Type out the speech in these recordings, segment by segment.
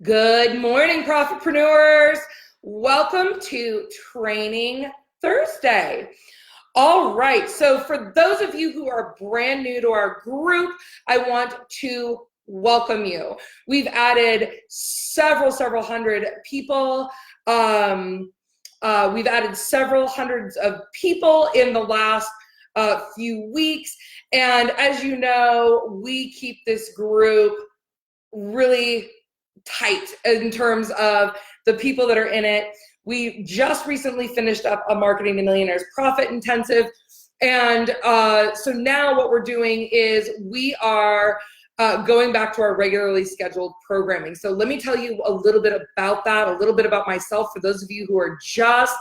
Good morning, Profitpreneurs. Welcome to Training Thursday. All right, so for those of you who are brand new to our group, I want to welcome you. We've added several hundred people. We've added several hundreds of people in the last few weeks. And as you know, we keep this group really tight in terms of the people that are in it. We just recently finished up a Marketing to Millionaires Profit Intensive. And so now what we're doing is we are going back to our regularly scheduled programming. So let me tell you a little bit about that, a little bit about myself for those of you who are just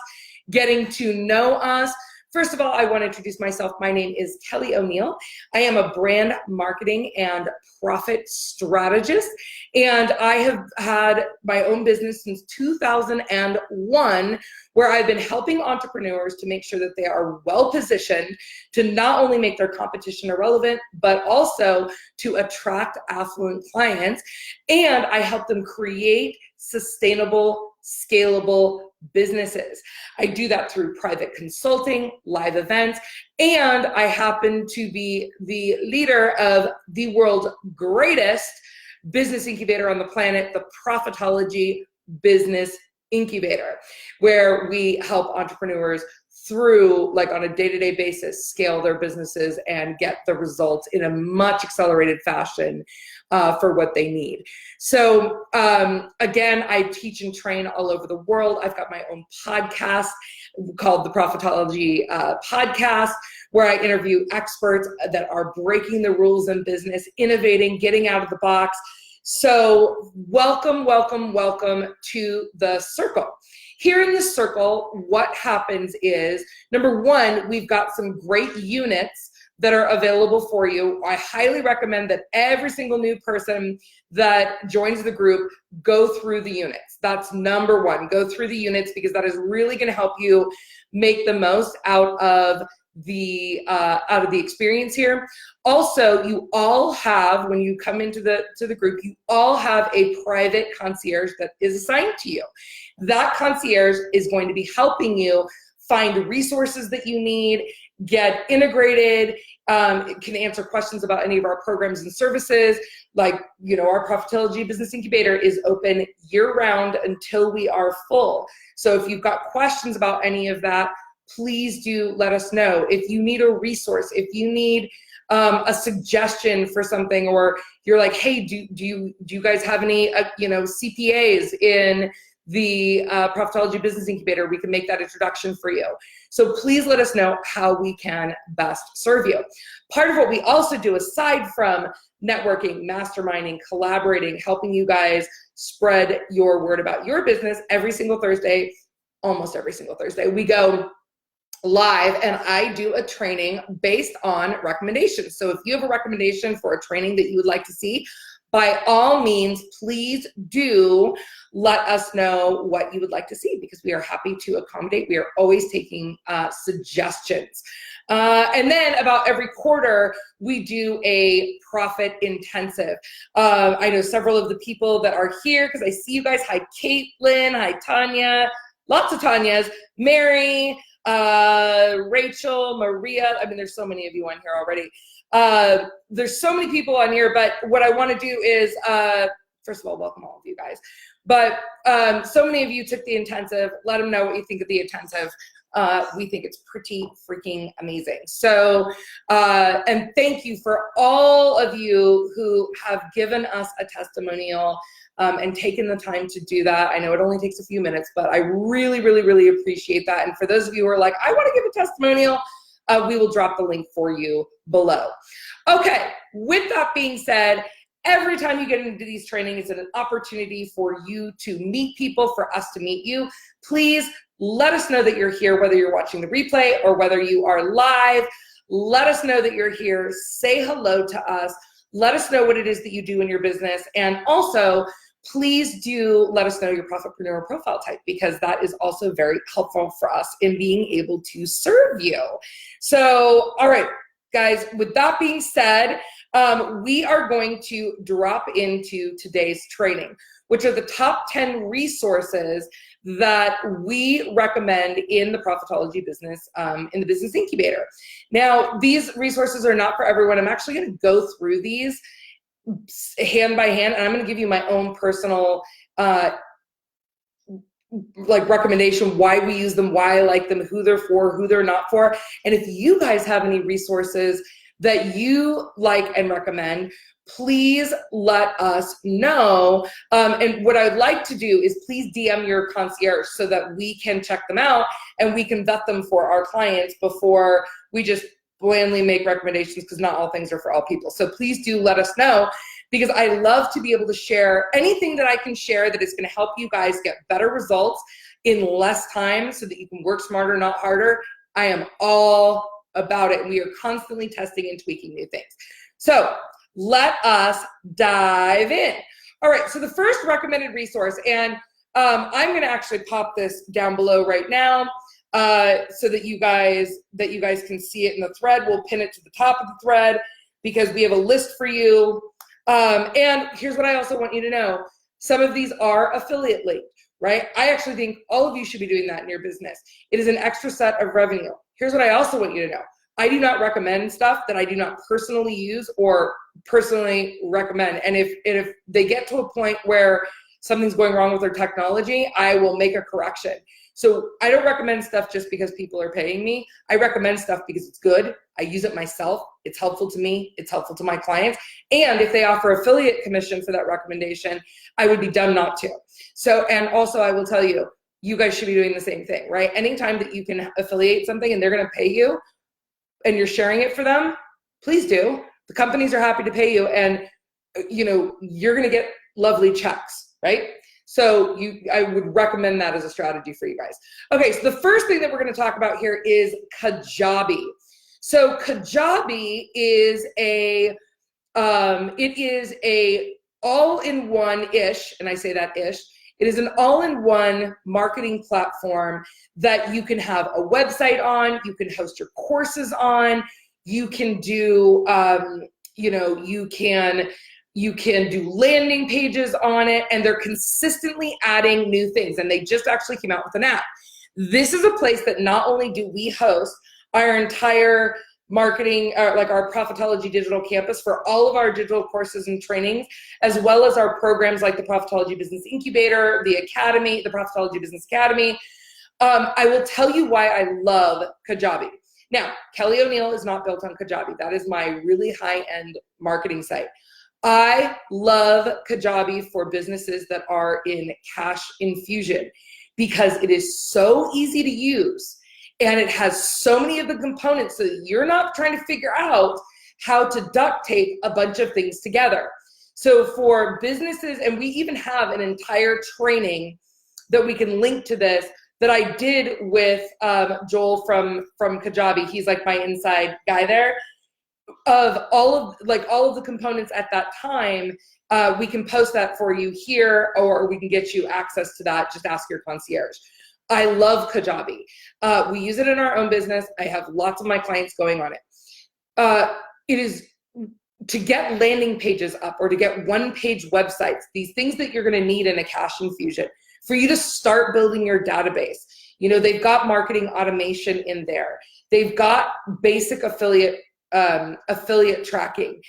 getting to know us. First of all, I want to introduce myself. My name is Kelly O'Neill. I am a brand marketing and profit strategist, and I have had my own business since 2001, where I've been helping entrepreneurs to make sure that they are well positioned to not only make their competition irrelevant, but also to attract affluent clients. And I help them create sustainable, scalable businesses. I do that through private consulting, live events, and I happen to be the leader of the world's greatest business incubator on the planet, the Profitology Business Incubator, where we help entrepreneurs through, like on a day-to-day basis, scale their businesses and get the results in a much accelerated fashion for what they need. So again, I teach and train all over the world. I've got my own podcast called the Profitology Podcast, where I interview experts that are breaking the rules in business, innovating, getting out of the box. So welcome, welcome, welcome to the circle. Here in the circle, what happens is, number one, we've got some great units that are available for you. I highly recommend that every single new person that joins the group go through the units. That's number one. Go through the units, because that is really going to help you make the most out of the experience here. Also, you all have, when you come into the group, you all have a private concierge that is assigned to you. That concierge is going to be helping you find resources that you need, get integrated, can answer questions about any of our programs and services. Like, you know, our Profitology Business Incubator is open year-round until we are full. So if you've got questions about any of that, please do let us know. If you need a resource, if you need a suggestion for something, or you're like, hey, do you guys have any CPAs in the Profitology Business Incubator, we can make that introduction for you. So please let us know how we can best serve you. Part of what we also do, aside from networking, masterminding, collaborating, helping you guys spread your word about your business, every single Thursday, almost every single Thursday, we go live and I do a training based on recommendations. So if you have a recommendation for a training that you would like to see, by all means, please do let us know what you would like to see, because we are happy to accommodate. We are always taking suggestions. And then about every quarter, we do a profit intensive. I know several of the people that are here, because I see you guys. Hi, Caitlin. Hi, Tanya. Lots of Tanyas. Mary, Rachel, Maria. I mean, there's so many of you on here already. There's so many people on here, but what I want to do is, first of all, welcome all of you guys. But so many of you took the intensive. Let them know what you think of the intensive. We think it's pretty freaking amazing. So, and thank you for all of you who have given us a testimonial and taken the time to do that. I know it only takes a few minutes, but I really, really, really appreciate that. And for those of you who are like, I want to give a testimonial, we will drop the link for you below. Okay, with that being said, every time you get into these trainings, it's an opportunity for you to meet people, for us to meet you. Please let us know that you're here, whether you're watching the replay or whether you are live. Let us know that you're here. Say hello to us. Let us know what it is that you do in your business. And also, please do let us know your Profitpreneur profile type, because that is also very helpful for us in being able to serve you. So, all right, guys, with that being said, we are going to drop into today's training. which are the top 10 resources that we recommend in the Profitology business, in the business incubator. Now, these resources are not for everyone. I'm actually going to go through these hand by hand, and I'm going to give you my own personal like recommendation, why we use them, why I like them, who they're for, who they're not for. And if you guys have any resources that you like and recommend, please let us know. And what I'd like to do is please DM your concierge so that we can check them out and we can vet them for our clients before we just blandly make recommendations, because not all things are for all people. So please do let us know, because I love to be able to share anything that I can share that is going to help you guys get better results in less time so that you can work smarter, not harder. I am all about it. And we are constantly testing and tweaking new things. So let us dive in. All right, so the first recommended resource, and I'm going to actually pop this down below right now so that you guys can see it in the thread. We'll pin it to the top of the thread because we have a list for you. And here's what I also want you to know. Some of these are affiliate linked, right? I actually think all of you should be doing that in your business. It is an extra set of revenue. Here's what I also want you to know. I do not recommend stuff that I do not personally use or personally recommend. And if they get to a point where something's going wrong with their technology, I will make a correction. So I don't recommend stuff just because people are paying me. I recommend stuff because it's good. I use it myself. It's helpful to me. It's helpful to my clients. And if they offer affiliate commission for that recommendation, I would be dumb not to. So, and also I will tell you, you guys should be doing the same thing, right? Anytime that you can affiliate something and they're going to pay you and you're sharing it for them, please do. The companies are happy to pay you, and you're going to get lovely checks, right? So I would recommend that as a strategy for you guys. Okay, so the first thing that we're going to talk about here is Kajabi. So Kajabi is a all-in-one-ish, and I say that ish. It is an all-in-one marketing platform that you can have a website on, you can host your courses on, you can do, you can do landing pages on it, and they're consistently adding new things. And they just actually came out with an app. This is a place that not only do we host our entire marketing, like our Profitology digital campus for all of our digital courses and trainings, as well as our programs like the Profitology Business Incubator, the Academy, the Profitology Business Academy. I will tell you why I love Kajabi. Now, Kelly O'Neill is not built on Kajabi. That is my really high-end marketing site. I love Kajabi for businesses that are in cash infusion because it is so easy to use and it has so many of the components so that you're not trying to figure out how to duct tape a bunch of things together. So for businesses, and we even have an entire training that we can link to this that I did with Joel from Kajabi. He's like my inside guy there. Of all of the components at that time, we can post that for you here, or we can get you access to that. Just ask your concierge. I love Kajabi. We use it in our own business. I have lots of my clients going on it. It is to get landing pages up or to get one-page websites, these things that you're going to need in a cash infusion, for you to start building your database. They've got marketing automation in there. They've got basic affiliate tracking.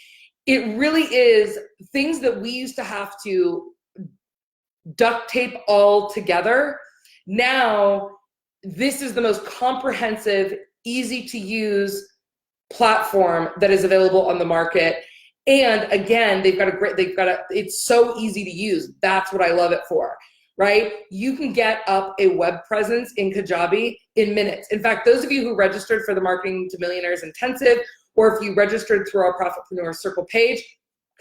It really is things that we used to have to duct tape all together. Now, this is the most comprehensive, easy to use platform that is available on the market. And again, it's so easy to use. That's what I love it for, right? You can get up a web presence in Kajabi in minutes. In fact, those of you who registered for the Marketing to Millionaires Intensive, or if you registered through our Profit-preneur Circle page,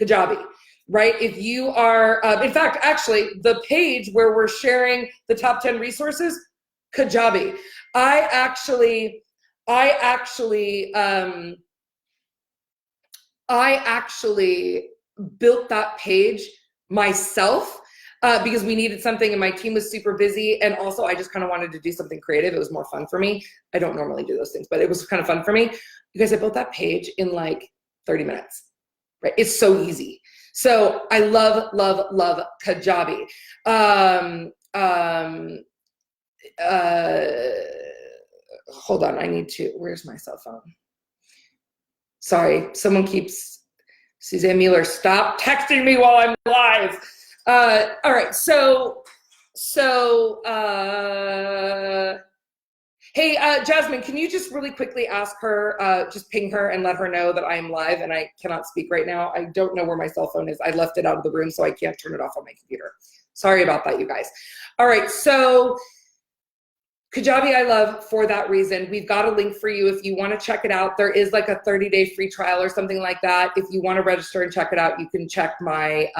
Kajabi, right? If you are, in fact, actually, the page where we're sharing the top 10 resources, Kajabi. I actually built that page myself because we needed something and my team was super busy. And also I just kind of wanted to do something creative. It was more fun for me. I don't normally do those things, but it was kind of fun for me. You guys, I built that page in like 30 minutes, right? It's so easy. So I love, love, love Kajabi. Hold on, I need to, where's my cell phone? Sorry, someone keeps, Suzanne Mueller, stop texting me while I'm live. All right, hey, Jasmine, can you just really quickly ask her, just ping her and let her know that I am live and I cannot speak right now. I don't know where my cell phone is. I left it out of the room, so I can't turn it off on my computer. Sorry about that, you guys. All right, so Kajabi I love for that reason. We've got a link for you if you want to check it out. There is like a 30-day free trial or something like that. If you want to register and check it out, you can check my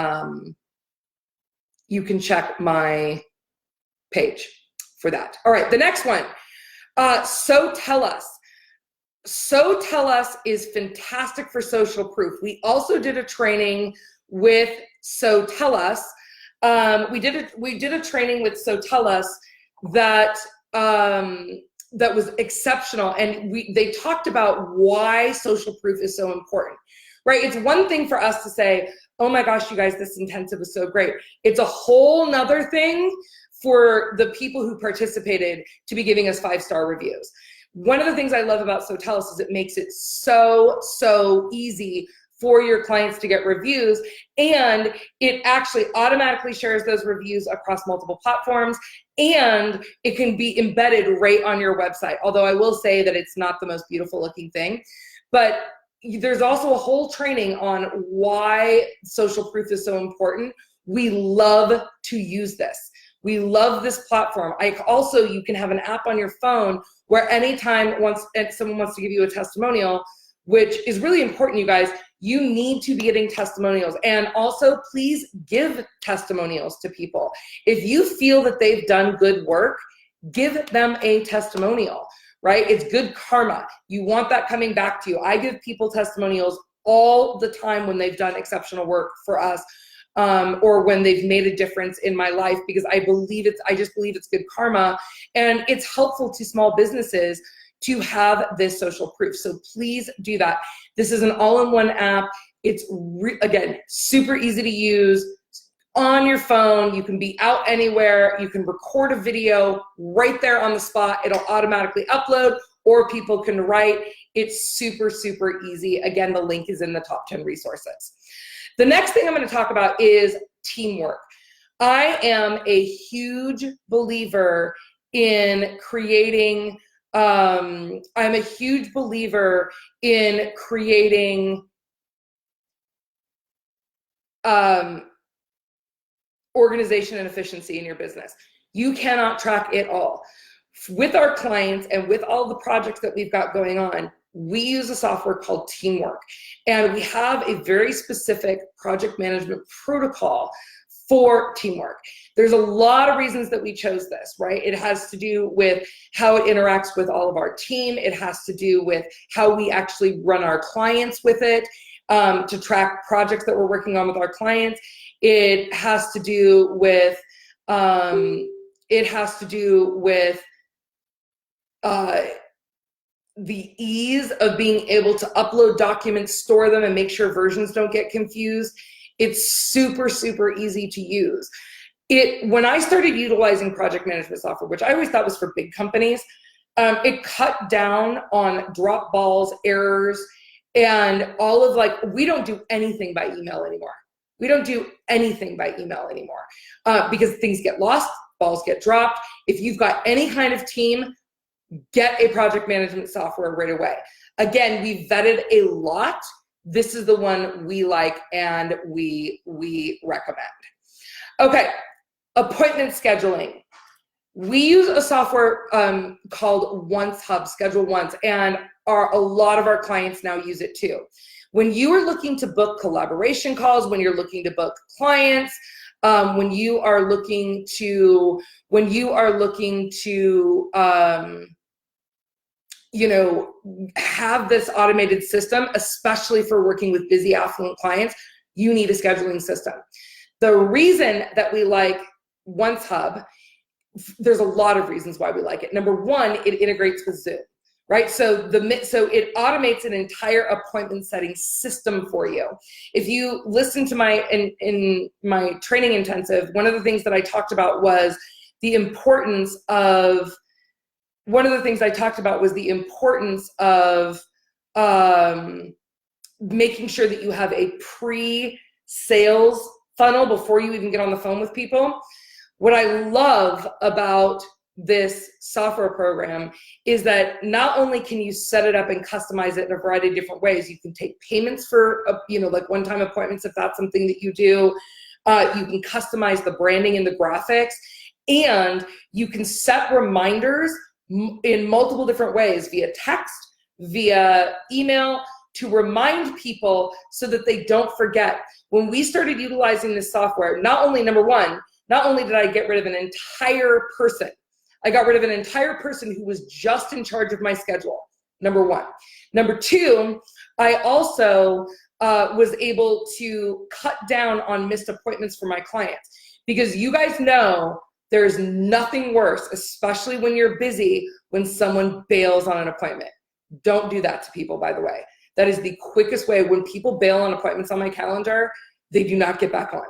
page for that. All right, the next one. So Tell Us. So Tell Us is fantastic for social proof. We also did a training with So Tell Us. We did a training with So Tell Us that that was exceptional, and they talked about why social proof is so important, right? It's one thing for us to say, oh my gosh, you guys, this intensive was so great. It's a whole nother thing for the people who participated to be giving us 5-star reviews. One of the things I love about So Tell Us is it makes it so easy for your clients to get reviews, and it actually automatically shares those reviews across multiple platforms, and it can be embedded right on your website. Although I will say that it's not the most beautiful looking thing, but there's also a whole training on why social proof is so important. We love to use this. We love this platform. You can have an app on your phone where anytime someone wants to give you a testimonial, which is really important, you guys, you need to be getting testimonials. And also, please give testimonials to people. If you feel that they've done good work, give them a testimonial, right? It's good karma. You want that coming back to you. I give people testimonials all the time when they've done exceptional work for us, or when they've made a difference in my life, because I just believe it's good karma, and it's helpful to small businesses to have this social proof. So please do that. This is an all-in-one app. It's, again, super easy to use on your phone. You can be out anywhere. You can record a video right there on the spot. It'll automatically upload, or people can write. It's super easy. Again, the link is in the top 10 resources. The next thing I'm going to talk about is teamwork. I am a huge believer in creating I'm a huge believer in creating organization and efficiency in your business. You cannot track it all. With our clients and with all the projects that we've got going on, we use a software called Teamwork, and we have a very specific project management protocol for teamwork. There's a lot of reasons that we chose this, right? It has to do with how it interacts with all of our team. It has to do with how we actually run our clients with it, to track projects that we're working on with our clients. It has to do with the ease of being able to upload documents, store them, and make sure versions don't get confused. It's super easy to use. When I started utilizing project management software, which I always thought was for big companies, it cut down on drop balls, errors, and all of we don't do anything by email anymore. We don't do anything by email anymore because things get lost, balls get dropped. If you've got any kind of team, get a project management software right away. Again, we vetted a lot. This is the one we like and we recommend. Okay, appointment scheduling. We use a software called Once Hub, Schedule Once, and a lot of our clients now use it too. When you are looking to book collaboration calls, when you're looking to book clients, when you are looking to have this automated system, especially for working with busy, affluent clients, you need a scheduling system. The reason that we like Once Hub, there's a lot of reasons why we like it. Number one, it integrates with Zoom. right? So it automates an entire appointment setting system for you. If you listen to in my training intensive, one of the things that I talked about was the importance of making sure that you have a pre-sales funnel before you even get on the phone with people. What I love about this software program is that not only can you set it up and customize it in a variety of different ways, you can take payments for, like one-time appointments if that's something that you do. You can customize the branding and the graphics, and you can set reminders in multiple different ways, via text, via email, to remind people so that they don't forget. When we started utilizing this software, not only did I get rid of an entire person, I got rid of an entire person who was just in charge of my schedule, number one. Number two, I also was able to cut down on missed appointments for my clients, because you guys know there's nothing worse, especially when you're busy, when someone bails on an appointment. Don't do that to people, by the way. That is the quickest way. When people bail on appointments on my calendar, they do not get back on.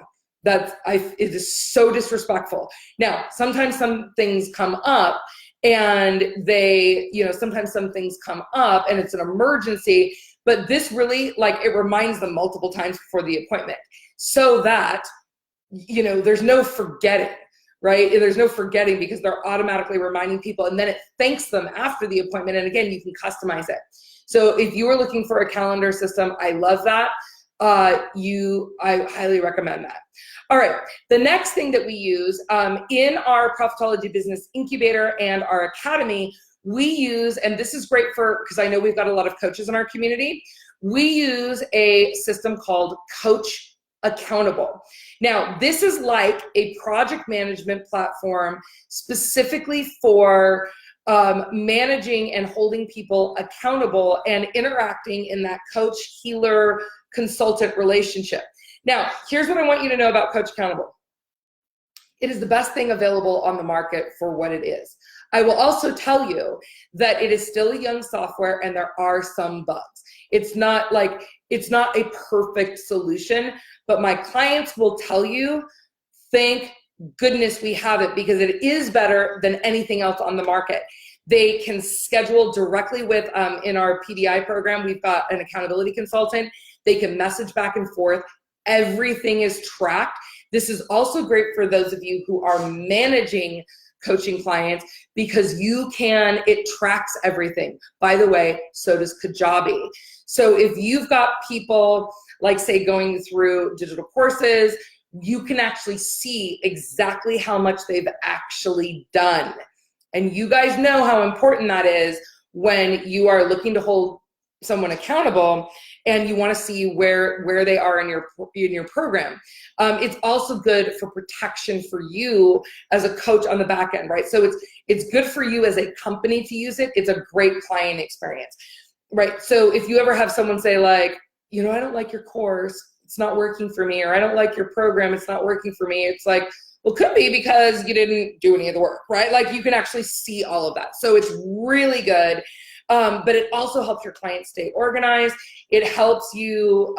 It is so disrespectful. Now, sometimes some things come up and sometimes some things come up and it's an emergency, but this really, it reminds them multiple times before the appointment, so that, there's no forgetting, right? There's no forgetting, because they're automatically reminding people, and then it thanks them after the appointment. And again, you can customize it. So if you are looking for a calendar system, I love that. I highly recommend that. All right, the next thing that we use in our Profitology Business Incubator and our Academy, we use, and this is great because I know we've got a lot of coaches in our community, we use a system called Coach Accountable. Now, this is like a project management platform specifically for managing and holding people accountable and interacting in that coach, healer, consultant relationship. Now, here's what I want you to know about Coach Accountable. It is the best thing available on the market for what it is. I will also tell you that it is still a young software and there are some bugs. It's not a perfect solution, but my clients will tell you, thank goodness we have it, because it is better than anything else on the market. They can schedule directly with, in our PDI program, we've got an accountability consultant. They can message back and forth. Everything is tracked. This is also great for those of you who are managing coaching clients, because it tracks everything. By the way, so does Kajabi. So if you've got people, say, going through digital courses, you can actually see exactly how much they've actually done. And you guys know how important that is when you are looking to hold someone accountable and you want to see where they are in your program. It's also good for protection for you as a coach on the back end, right? So it's good for you as a company to use it. It's a great client experience, right? So if you ever have someone say I don't like your course, it's not working for me, or I don't like your program, it's not working for me. It's well, it could be because you didn't do any of the work, right? You can actually see all of that. So it's really good. But it also helps your clients stay organized. It helps you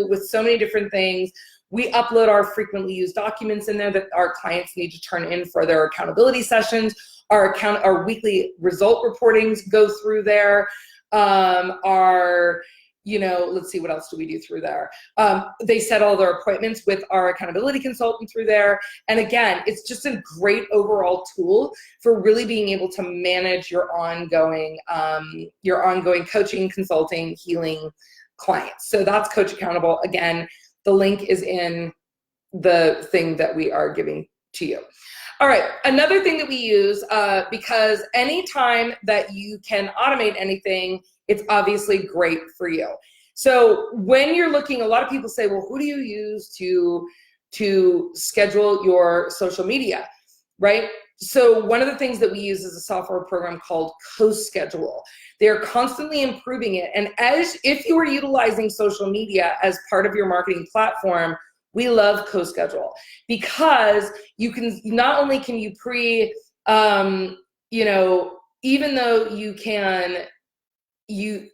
with so many different things. We upload our frequently used documents in there that our clients need to turn in for their accountability sessions. Our weekly result reportings go through there. Let's see, what else do we do through there? They set all their appointments with our accountability consultant through there. And again, it's just a great overall tool for really being able to manage your ongoing coaching, consulting, healing clients. So that's Coach Accountable. Again, the link is in the thing that we are giving to you. All right, another thing that we use, because anytime that you can automate anything, it's obviously great for you. So when you're looking, a lot of people say, well, who do you use to schedule your social media, right? So one of the things that we use is a software program called CoSchedule. They're constantly improving it. And if you are utilizing social media as part of your marketing platform, we love CoSchedule, because you can, not only can you even though you can upload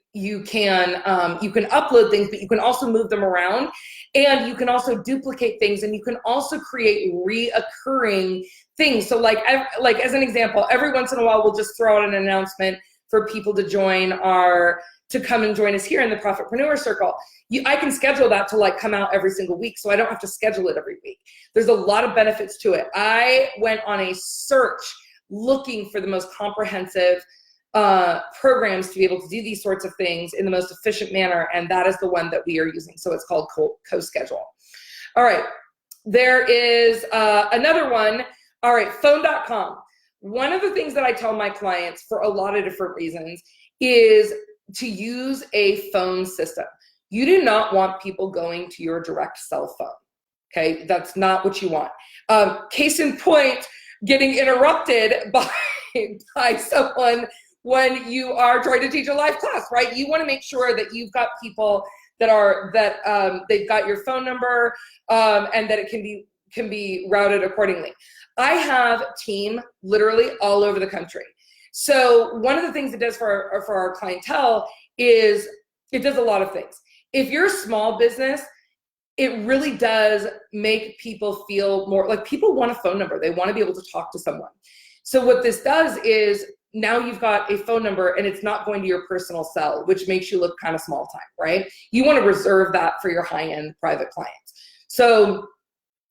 things, but you can also move them around, and you can also duplicate things, and you can also create reoccurring things. So like as an example, every once in a while we'll just throw out an announcement for people to come and join us here in the Profitpreneur Circle. I can schedule that to like come out every single week, so I don't have to schedule it every week. There's a lot of benefits to it. I went on a search looking for the most comprehensive programs to be able to do these sorts of things in the most efficient manner, and that is the one that we are using. So it's called CoSchedule. All right, there is another one. All right, phone.com. One of the things that I tell my clients for a lot of different reasons is to use a phone system. You do not want people going to your direct cell phone. Okay, that's not what you want. Case in point, getting interrupted by someone when you are trying to teach a live class, right? You want to make sure that you've got people that they've got your phone number, and that it can be routed accordingly. I have a team literally all over the country. So one of the things it does for our clientele is it does a lot of things. If you're a small business, it really does make people feel more like people want a phone number. They want to be able to talk to someone. So what this does is now you've got a phone number and it's not going to your personal cell, which makes you look kind of small time, right? You want to reserve that for your high-end private clients. So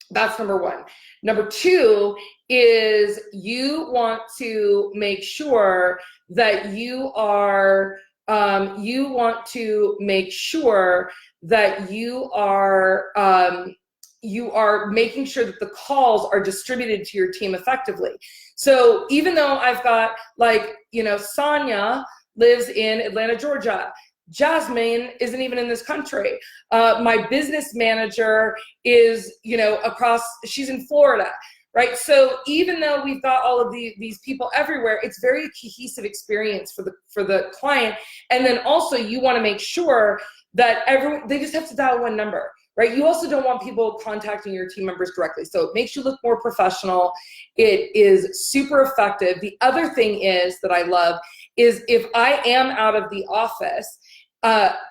that's number one. Number two is you want to make sure that you are making sure that the calls are distributed to your team effectively. So even though I've got Sonia lives in Atlanta, Georgia, Jasmine isn't even in this country. My business manager is, she's in Florida, right? So even though we've got all of these people everywhere, it's very cohesive experience for the client. And then also you want to make sure that they just have to dial one number, right? You also don't want people contacting your team members directly. So it makes you look more professional. It is super effective. The other thing is that I love is if I am out of the office,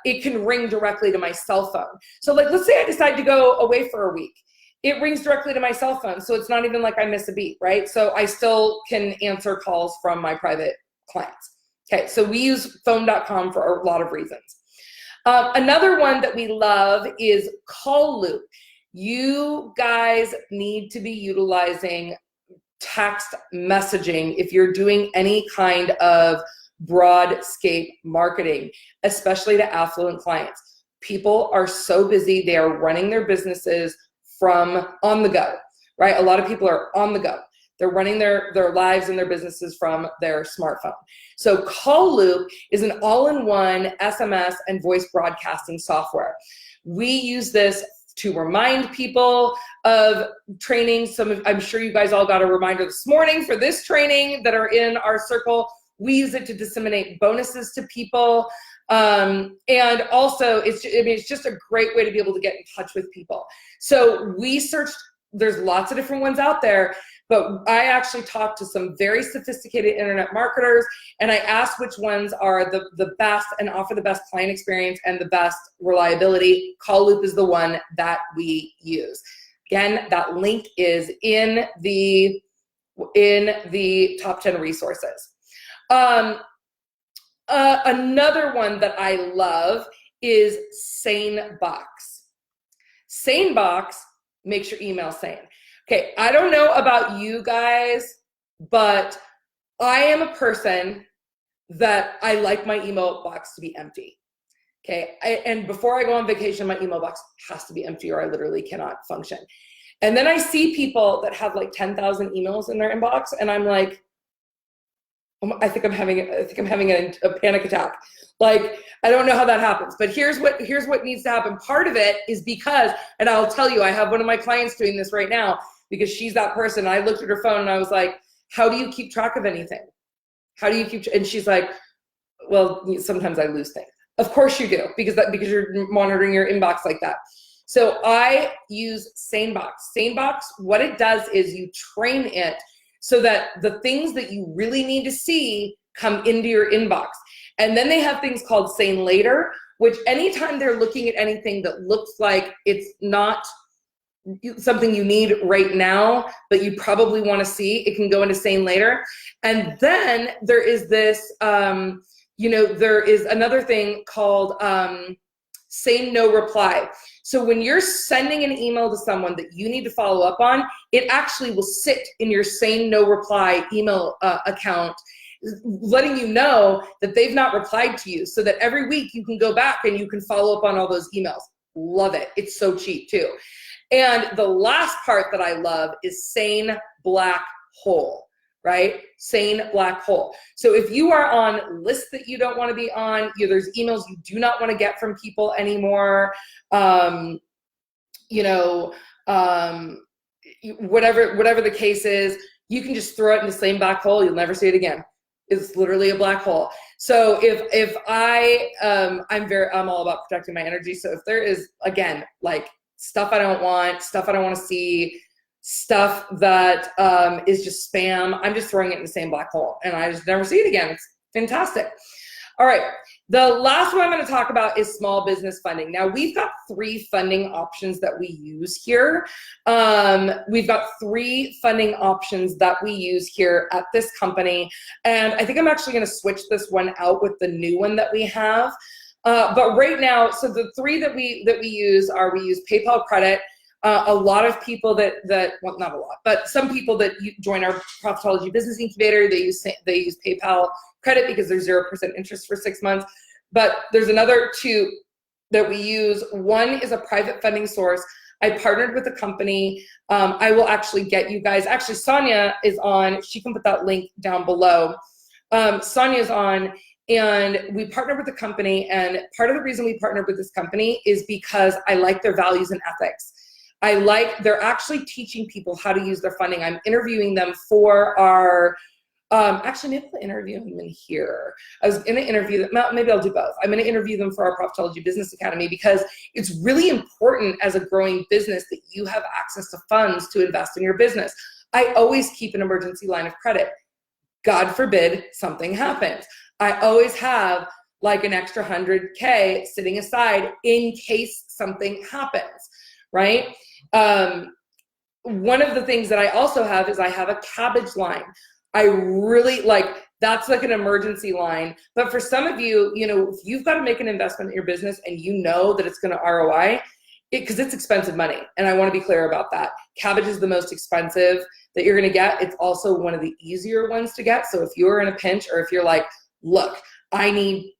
it can ring directly to my cell phone. So like, let's say I decide to go away for a week. It rings directly to my cell phone. So it's not even like I miss a beat, right? So I still can answer calls from my private clients. Okay, so we use phone.com for a lot of reasons. Another one that we love is Call Loop. You guys need to be utilizing text messaging if you're doing any kind of broad-scape marketing, especially to affluent clients. People are so busy. They are running their businesses from on the go, right? A lot of people are on the go. They're running their lives and their businesses from their smartphone. So Call Loop is an all-in-one SMS and voice broadcasting software. We use this to remind people of training. I'm sure you guys all got a reminder this morning for this training that are in our circle. We use it to disseminate bonuses to people. And also it's just a great way to be able to get in touch with people. So we searched, there's lots of different ones out there, but I actually talked to some very sophisticated internet marketers, and I asked which ones are the best and offer the best client experience and the best reliability. Call Loop is the one that we use. Again, that link is in the top 10 resources. Another one that I love is SaneBox. SaneBox makes your email sane. Okay, I don't know about you guys, but I am a person that I like my email box to be empty. Okay, and before I go on vacation, my email box has to be empty or I literally cannot function. And then I see people that have like 10,000 emails in their inbox, and I'm like, I think I'm having a panic attack. Like, I don't know how that happens, but here's what needs to happen. Part of it is because, and I'll tell you, I have one of my clients doing this right now because she's that person. I looked at her phone and I was like, how do you keep track of anything? How do you keep, and she's like, well, sometimes I lose things. Of course you do, because you're monitoring your inbox like that. So I use SaneBox. SaneBox, what it does is you train it so that the things that you really need to see come into your inbox. And then they have things called sane later, which anytime they're looking at anything that looks like it's not something you need right now, but you probably want to see, it can go into sane later. And then there is this, there is another thing called sane no reply. So when you're sending an email to someone that you need to follow up on, it actually will sit in your sane no reply email account, letting you know that they've not replied to you, so that every week you can go back and you can follow up on all those emails. Love it. It's so cheap too. And the last part that I love is sane black hole, right? Sane black hole. So if you are on lists that you don't want to be on, there's emails you do not want to get from people anymore, whatever the case is, you can just throw it in the same black hole. You'll never see it again. It's literally a black hole. So if I'm all about protecting my energy. So if there is, again, like stuff I don't want, stuff I don't want to see, stuff that is just spam, I'm just throwing it in the same black hole and I just never see it again. It's fantastic. All right. The last one I'm going to talk about is small business funding. Now, we've got 3 funding options that we use here. We've got 3 funding options that we use here at this company. And I think I'm actually going to switch this one out with the new one that we have. But right now, so the 3 that we use are, we use PayPal credit. A lot of people well, not a lot, but some people that join our Profitology Business Incubator, they use PayPal credit because there's 0% interest for 6 months. But there's another 2 that we use. One is a private funding source. I partnered with a company. I will actually get you guys, actually Sonia is on, she can put that link down below. Sonia's on, and we partnered with a company, and part of the reason we partnered with this company is because I like their values and ethics. They're actually teaching people how to use their funding. I'm interviewing them for our, actually maybe I'll interview them in here. I was going to interview them, maybe I'll do both. I'm going to interview them for our Profitology Business Academy, because it's really important as a growing business that you have access to funds to invest in your business. I always keep an emergency line of credit. God forbid something happens. I always have like an extra 100K sitting aside in case something happens, right? One of the things that I also have is I have a cabbage line. I really that's like an emergency line. But for some of you, if you've got to make an investment in your business and you know that it's going to ROI, because it's expensive money. And I want to be clear about that. Cabbage is the most expensive that you're going to get. It's also one of the easier ones to get. So if you're in a pinch, or if you're like, look, I need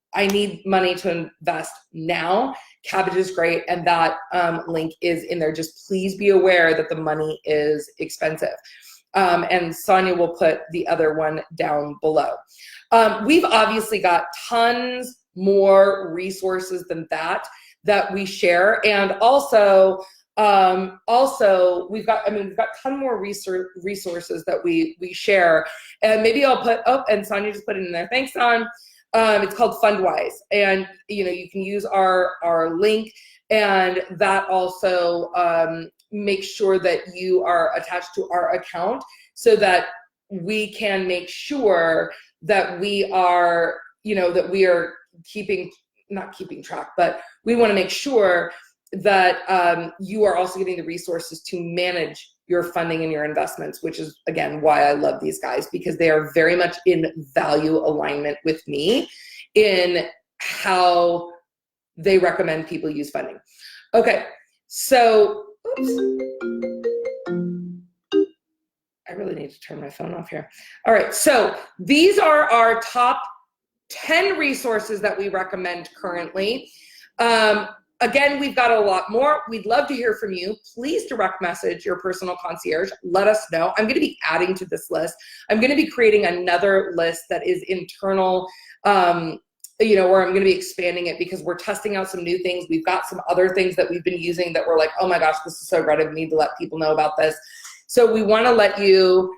money to invest now, Cabbage is great, and that link is in there. Just please be aware that the money is expensive. And Sonia will put the other one down below. We've obviously got tons more resources than that we share, and also we've got ton more resources that we share. And maybe I'll put and Sonia just put it in there. Thanks, Son. It's called Fundwise, and you can use our link, and that also makes sure that you are attached to our account, so that we can make sure that we are not keeping track, but we want to make sure that you are also getting the resources to manage your funding and your investments, which is, again, why I love these guys, because they are very much in value alignment with me in how they recommend people use funding. Okay, so, oops. I really need to turn my phone off here. All right, so these are our top 10 resources that we recommend currently. Again, we've got a lot more. We'd love to hear from you. Please direct message your personal concierge. Let us know. I'm going to be adding to this list. I'm going to be creating another list that is internal, where I'm going to be expanding it, because we're testing out some new things. We've got some other things that we've been using that we're like, oh my gosh, this is so great. I need to let people know about this. So we want to let you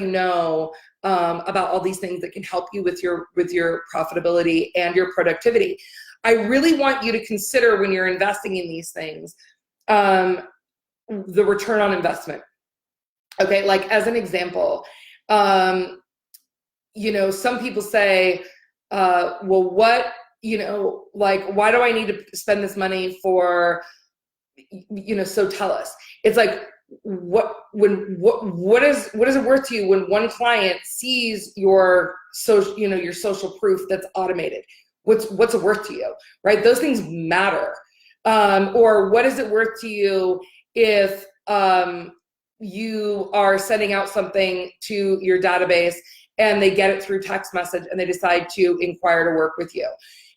know about all these things that can help you with your profitability and your productivity. I really want you to consider, when you're investing in these things, the return on investment. Okay, like as an example, some people say, well, what, like, why do I need to spend this money for, so tell us. It's like, what is it worth to you when one client sees your social, your social proof that's automated? What's it worth to you, right? Those things matter. Or what is it worth to you if you are sending out something to your database and they get it through text message and they decide to inquire to work with you?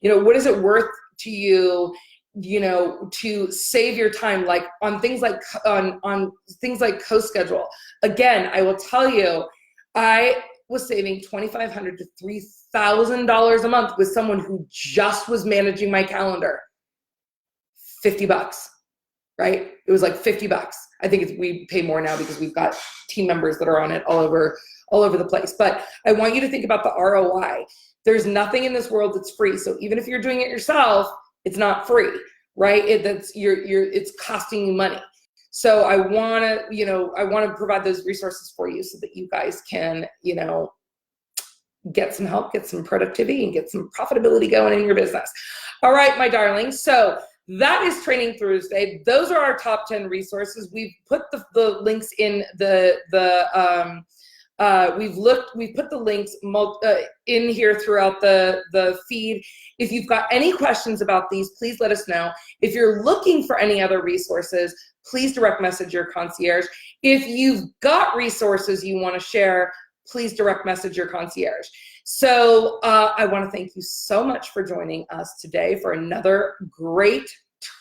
What is it worth to you, to save your time, like on things like on things like co-schedule? Again, I will tell you, I was saving $2,500 to $3,000 a month with someone who just was managing my calendar. $50, right? It was like $50. I think we pay more now because we've got team members that are on it all over the place. But I want you to think about the ROI. There's nothing in this world that's free. So even if you're doing it yourself, it's not free, right? It's costing you money. So I want to provide those resources for you so that you guys can, get some help, get some productivity, and get some profitability going in your business. All right, my darlings. So that is Training Thursday. Those are our top 10 resources. We've put the links in we've put the links in here throughout the feed. If you've got any questions about these, please let us know. If you're looking for any other resources, please direct message your concierge. If you've got resources you want to share, please direct message your concierge. So I want to thank you so much for joining us today for another great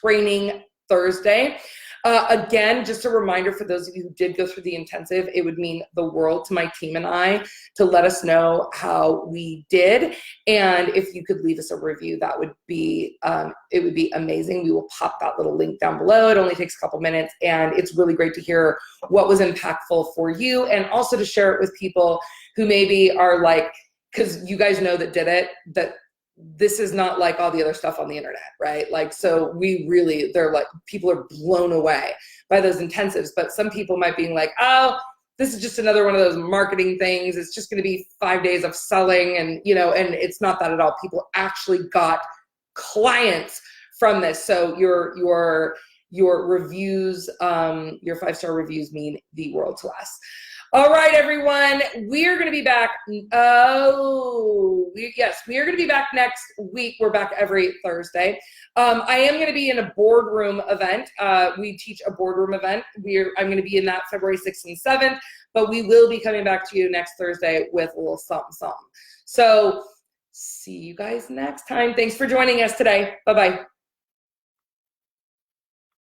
Training Thursday. Again, just a reminder for those of you who did go through the intensive, it would mean the world to my team and I to let us know how we did. And if you could leave us a review, that would be, it would be amazing. We will pop that little link down below. It only takes a couple minutes, and it's really great to hear what was impactful for you, and also to share it with people who maybe are like, because you guys know that did it, that this is not like all the other stuff on the internet, right? Like, so they're like, people are blown away by those intensives, but some people might be like, oh, this is just another one of those marketing things. It's just going to be 5 days of selling. And, and it's not that at all. People actually got clients from this. So your reviews, your 5-star reviews mean the world to us. All right, everyone, we are going to be back. We are going to be back next week. We're back every Thursday. I am going to be in a boardroom event. We teach a boardroom event. I'm going to be in that February 6th and 7th, but we will be coming back to you next Thursday with a little something, something. So see you guys next time. Thanks for joining us today. Bye-bye.